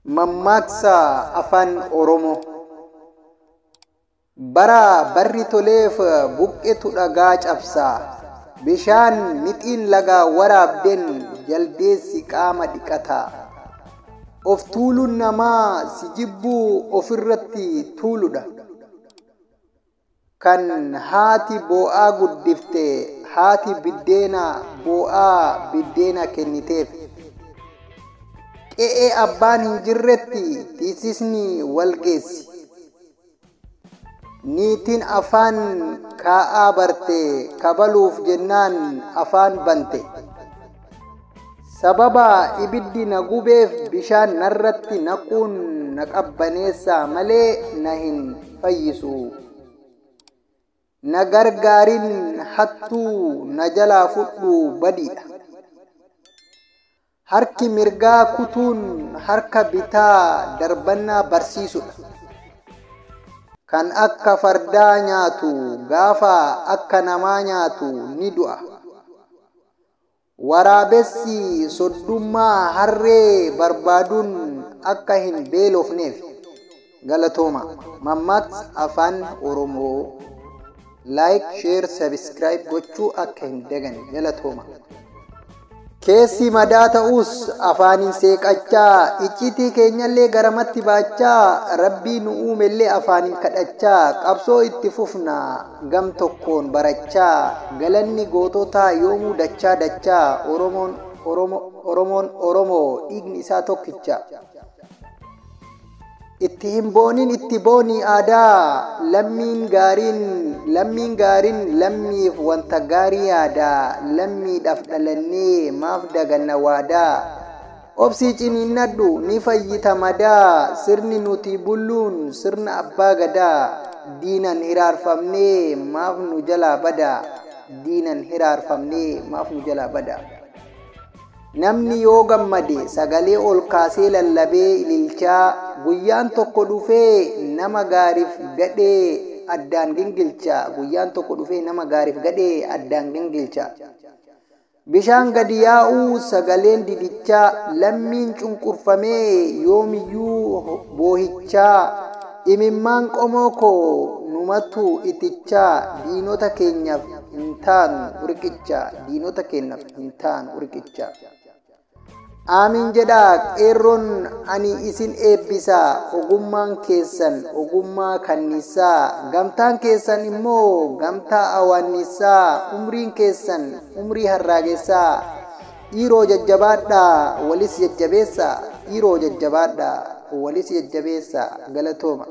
Mammaaksa afaan Oromoo. Bara barri toleef buqqeetu dhagaa cabsaa. Bishaan mixiin lagaa waraabden jaldeessi qaama dhiqataa. Of tuuluun namaa si jibbuu ofirratti tuuludha. Kan haati boo'aa guddifte haati biddeena boo'aa biddeena kenniteef. Qe'ee abbaan hin jirretti tiisisni wal geessi. Niitiin afaan kaa'aa barte kabaluuf jennaan afaan bante. Sababa ibiddi na gubeef bishaan narratti naquun na qabbaneessa malee na hin fayyisu. Na gargaarin hattuu na jalaa fudhu badiidha. Harki mirgaa kutuun harka bitaa darbannaa barsiisudha. Kan akka fardaa nyaatu gaafa akka namaa nyaatu ni du'a. Waraabessi soddummaa harree barbaaduun akka hin beelofneef. Galatooma. Mammaaksa afaan Oromoo. Like, share, subscribe gochuu akka hin dagane. Galatooma. Keessi madaa ta'us afaanin seeqachaa, icciitii keenyallee garamatti baachaa, rabbii nu uumellee afaanin kadhachaa, qabsoo itti fufna gam tokkoon barachaa, galanni goototaa yoomuu dachaa dachaa, Oromoo dhiigni isaa tokkicha. Itti hin boonin itti boonii aadaa, lammiin gaariin lammiif wanta gaarii yaadaa, lammiidhaaf dhalannee maaf daganna waadaa. Obsii ciniinnadhu ni fayyita madaa, sirni nuti bulluun sirna abbaa gadaa. Diinan hiraarfamnee maaf nu jalaa badaa, diinan hiraarfamnee maaf nu jalaa badaa. Namni yoo gammade sagalee ol kaasee lallabee ililchaa, guyyaan tokko dhufee nama gaariif gadhee addaan gingilcha. Guyyaan tokko dhufee nama gaariif gadhee addaan gingilcha. Bishaan gadi yaa'uu sagaleen didichaa, lammiin cunqurfamee yoomiyyuu boohichaa. Imimmaan qomoo koo numatu itichaa, diinota keenyaaf hin taanu riqicha. Diinota keenyaaf hin taanu riqicha. Aamin jedhaa qeerroon ani isin eebbisaa, ogummaan keessan ogummaa kannisaa, gamtaan keessan immoo gamtaa awaannisaa, umriin keessan umrii harraagessaa. Dhiiroo jajjabaadhaa walis jajjabeessaa, dhiiroo jajjabaadhaa walis jajjabeessaa. Galatooma.